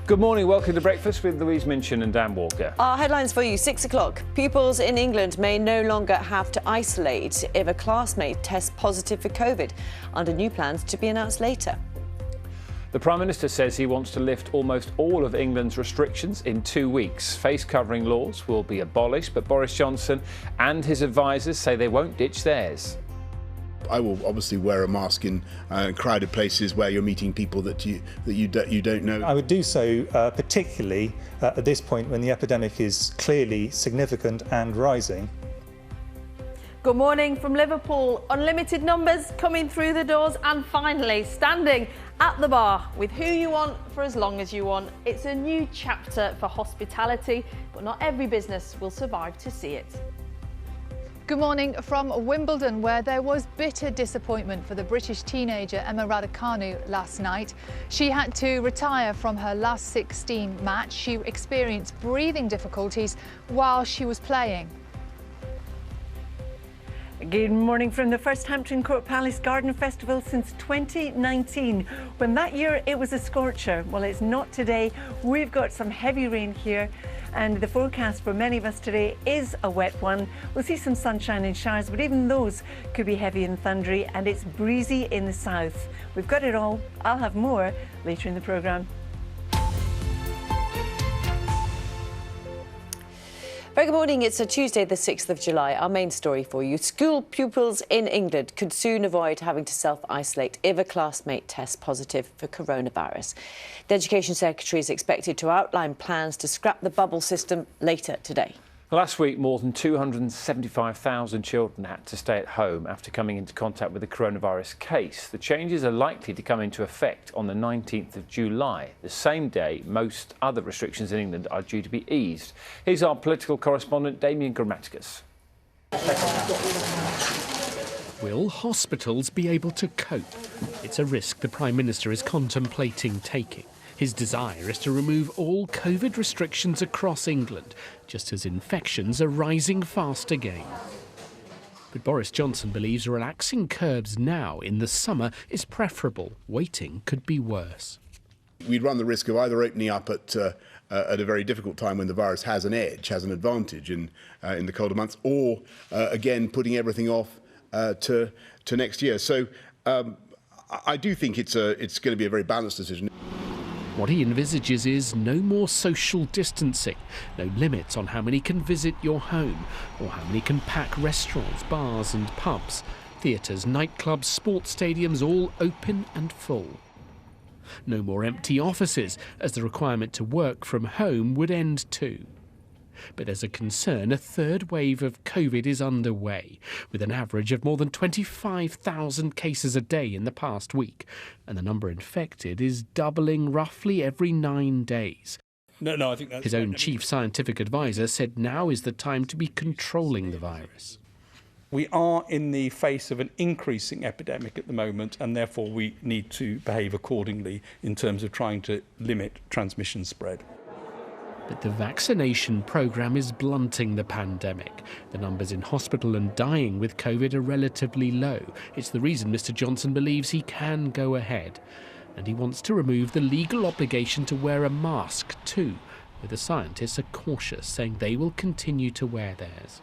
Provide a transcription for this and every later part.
Good morning, welcome to Breakfast with Louise Minchin and Dan Walker. Our headlines for you, 6 o'clock. Pupils in England may no longer have to isolate if a classmate tests positive for Covid, under new plans to be announced later. The Prime Minister says he wants to lift almost all of England's restrictions in 2 weeks. Face-covering laws will be abolished, but Boris Johnson and his advisers say they won't ditch theirs. I will obviously wear a mask in crowded places where you're meeting people that you don't know. I would do so particularly at this point when the epidemic is clearly significant and rising. Good morning from Liverpool. Unlimited numbers coming through the doors and finally standing at the bar with who you want for as long as you want. It's a new chapter for hospitality, but not every business will survive to see it. Good morning from Wimbledon, where there was bitter disappointment for the British teenager Emma Raducanu last night. She had to retire from her last 16 match. She experienced breathing difficulties while she was playing. Good morning from the first Hampton Court Palace Garden Festival since 2019, when that year it was a scorcher. Well, it's not today. We've got some heavy rain here, and the forecast for many of us today is a wet one. We'll see some sunshine and showers, but even those could be heavy and thundery, and it's breezy in the south. We've got it all. I'll have more later in the programme. Very good morning. It's a Tuesday, the 6th of July. Our main story for you. School pupils in England could soon avoid having to self-isolate if a classmate tests positive for coronavirus. The Education Secretary is expected to outline plans to scrap the bubble system later today. Last week, more than 275,000 children had to stay at home after coming into contact with a coronavirus case. The changes are likely to come into effect on the 19th of July, the same day most other restrictions in England are due to be eased. Here's our political correspondent, Damien Grammaticus. Will hospitals be able to cope? It's a risk the Prime Minister is contemplating taking. His desire is to remove all Covid restrictions across England, just as infections are rising fast again. But Boris Johnson believes relaxing curbs now in the summer is preferable. Waiting could be worse. We'd run the risk of either opening up at a very difficult time when the virus has an edge, has an advantage in the colder months, or again putting everything off to next year. So I do think it's going to be a very balanced decision. What he envisages is no more social distancing, no limits on how many can visit your home or how many can pack restaurants, bars and pubs. Theatres, nightclubs, sports stadiums all open and full. No more empty offices, as the requirement to work from home would end too. But there's a concern a third wave of Covid is underway, with an average of more than 25,000 cases a day in the past week, and the number infected is doubling roughly every 9 days. No, I think that's... His own chief scientific advisor said now is the time to be controlling the virus. We are in the face of an increasing epidemic at the moment, and therefore we need to behave accordingly in terms of trying to limit transmission spread. But the vaccination programme is blunting the pandemic. The numbers in hospital and dying with Covid are relatively low. It's the reason Mr Johnson believes he can go ahead. And he wants to remove the legal obligation to wear a mask too, though the scientists are cautious, saying they will continue to wear theirs.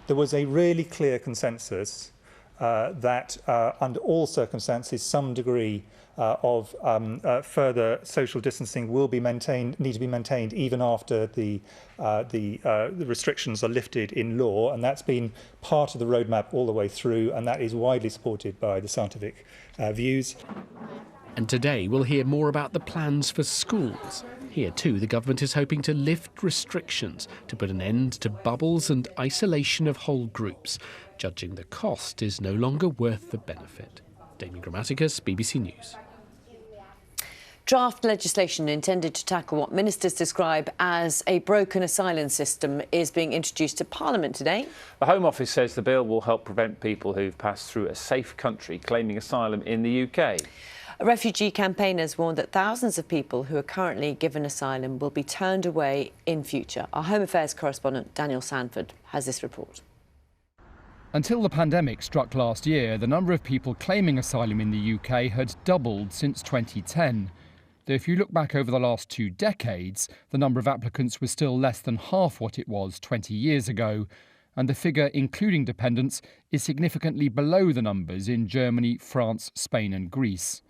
There was a really clear consensus that under all circumstances some degree of further social distancing will be need to be maintained even after the restrictions are lifted in law, and that's been part of the roadmap all the way through, and that is widely supported by the scientific views. And today we'll hear more about the plans for schools. Here too, the government is hoping to lift restrictions to put an end to bubbles and isolation of whole groups. Judging the cost is no longer worth the benefit. Damien Grammaticus, BBC News. Draft legislation intended to tackle what ministers describe as a broken asylum system is being introduced to Parliament today. The Home Office says the bill will help prevent people who've passed through a safe country claiming asylum in the UK. A Refugee Campaign has warned that thousands of people who are currently given asylum will be turned away in future. Our Home Affairs correspondent Daniel Sanford has this report. Until the pandemic struck last year, the number of people claiming asylum in the UK had doubled since 2010. though if you look back over the last 2 decades, the number of applicants was still less than half what it was 20 years ago, and the figure, including dependents, is significantly below the numbers in Germany, France, Spain and Greece.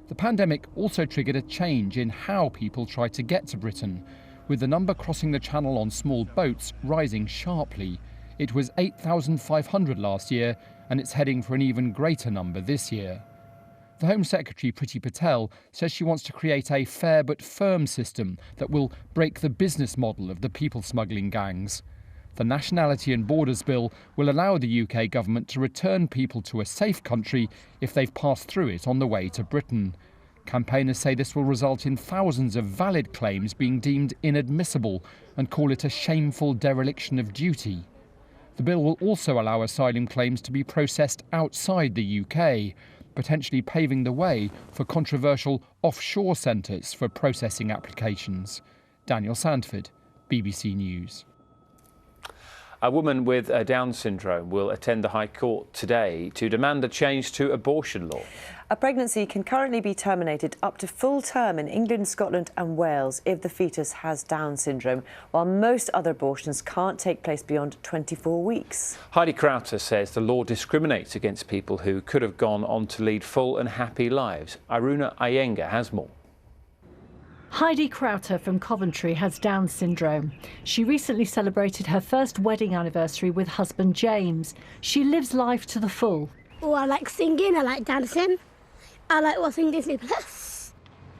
The pandemic also triggered a change in how people try to get to Britain, with the number crossing the Channel on small boats rising sharply. It was 8,500 last year, and it's heading for an even greater number this year. The Home Secretary, Priti Patel, says she wants to create a fair but firm system that will break the business model of the people smuggling gangs. The Nationality and Borders Bill will allow the UK government to return people to a safe country if they've passed through it on the way to Britain. Campaigners say this will result in thousands of valid claims being deemed inadmissible and call it a shameful dereliction of duty. The bill will also allow asylum claims to be processed outside the UK, potentially paving the way for controversial offshore centres for processing applications. Daniel Sandford, BBC News. A woman with Down syndrome will attend the High Court today to demand a change to abortion law. A pregnancy can currently be terminated up to full term in England, Scotland and Wales if the fetus has Down syndrome, while most other abortions can't take place beyond 24 weeks. Heidi Crowther says the law discriminates against people who could have gone on to lead full and happy lives. Aruna Iyengar has more. Heidi Crowther from Coventry has Down syndrome. She recently celebrated her first wedding anniversary with husband James. She lives life to the full. Oh, I like singing, I like dancing, I like watching Disney Plus.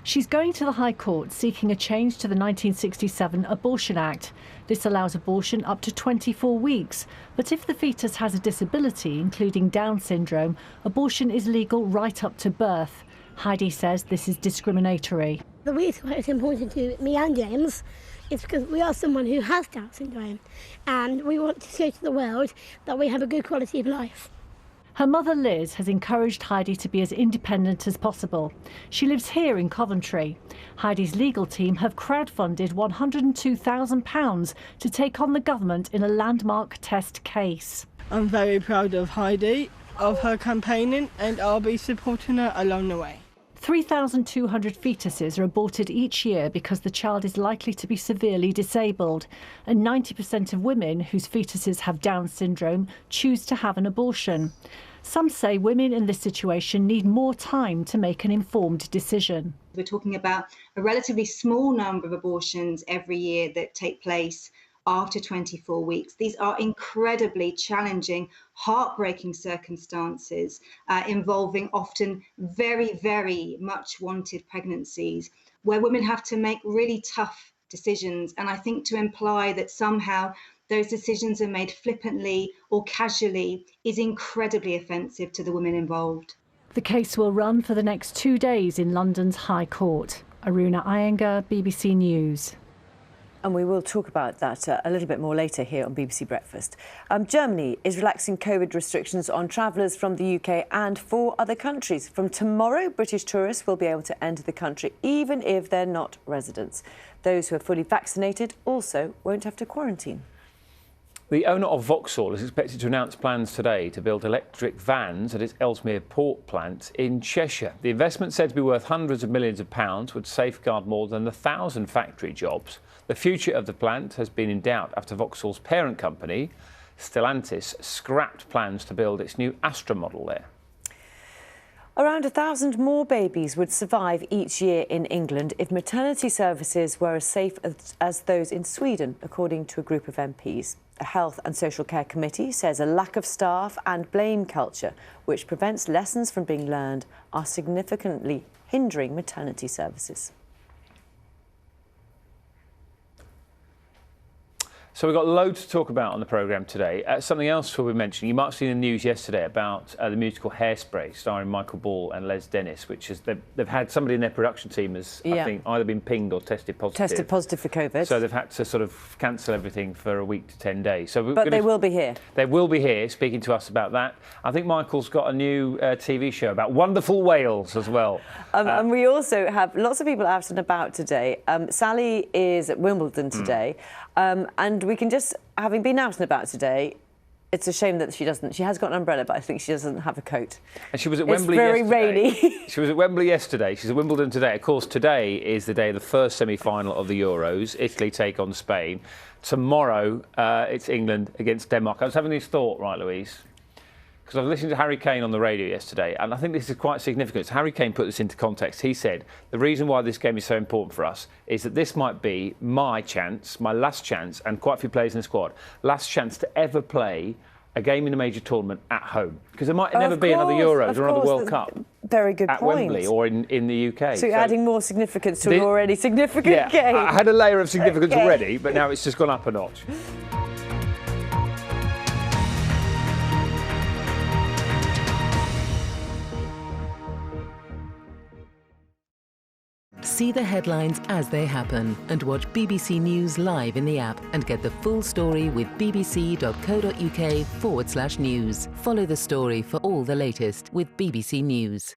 She's going to the High Court seeking a change to the 1967 Abortion Act. This allows abortion up to 24 weeks, but if the fetus has a disability, including Down syndrome, abortion is legal right up to birth. Heidi says this is discriminatory. The reason why it's important to me and James is because we are someone who has Down syndrome and we want to show to the world that we have a good quality of life. Her mother Liz has encouraged Heidi to be as independent as possible. She lives here in Coventry. Heidi's legal team have crowdfunded £102,000 to take on the government in a landmark test case. I'm very proud of Heidi, of her campaigning, and I'll be supporting her along the way. 3,200 fetuses are aborted each year because the child is likely to be severely disabled, and 90% of women whose fetuses have Down syndrome choose to have an abortion. Some say women in this situation need more time to make an informed decision. We're talking about a relatively small number of abortions every year that take place after 24 weeks. These are incredibly challenging, heartbreaking circumstances involving often very, very much wanted pregnancies where women have to make really tough decisions. And I think to imply that somehow those decisions are made flippantly or casually is incredibly offensive to the women involved. The case will run for the next 2 days in London's High Court. Aruna Iyengar, BBC News. And we will talk about that a little bit more later here on BBC Breakfast. Germany is relaxing COVID restrictions on travellers from the UK and 4 other countries. From tomorrow, British tourists will be able to enter the country even if they're not residents. Those who are fully vaccinated also won't have to quarantine. The owner of Vauxhall is expected to announce plans today to build electric vans at its Ellesmere port plant in Cheshire. The investment, said to be worth hundreds of millions of pounds, would safeguard more than 1,000 factory jobs. The future of the plant has been in doubt after Vauxhall's parent company, Stellantis, scrapped plans to build its new Astra model there. Around 1,000 more babies would survive each year in England if maternity services were as safe as those in Sweden, according to a group of MPs. A Health and Social Care Committee says a lack of staff and blame culture, which prevents lessons from being learned, are significantly hindering maternity services. So we've got loads to talk about on the programme today. Something else we'll be mentioning, you might have seen in the news yesterday about the musical Hairspray starring Michael Ball and Les Dennis, which is they've had somebody in their production team has, I think, either been pinged or tested positive. Tested positive for COVID. So they've had to sort of cancel everything for a week to 10 days. So but they will be here. They will be here speaking to us about that. I think Michael's got a new TV show about wonderful Wales as well. And we also have lots of people out and about today. Sally is at Wimbledon today. And we can just, having been out and about today, It's a shame that she doesn't. She has got an umbrella, but I think she doesn't have a coat. And she was at It's Wembley very yesterday. rainy. She was at Wembley yesterday. She's at Wimbledon today. Of course, today is the day of the first semi-final of the Euros. Italy take on Spain. Tomorrow, it's England against Denmark. I was having this thought, right, Louise? Because I was listening to Harry Kane on the radio yesterday, and I think this is quite significant. Harry Kane put this into context. He said, the reason why this game is so important for us is that this might be my chance, my last chance, and quite a few players in the squad, last chance to ever play a game in a major tournament at home. Because there might never be another Euros or another World Cup. Very good at point. Wembley or in the UK. So you're adding more significance to an already significant game. I had a layer of significance already, but now it's just gone up a notch. See the headlines as they happen and watch BBC News live in the app and get the full story with bbc.co.uk/news. Follow the story for all the latest with BBC News.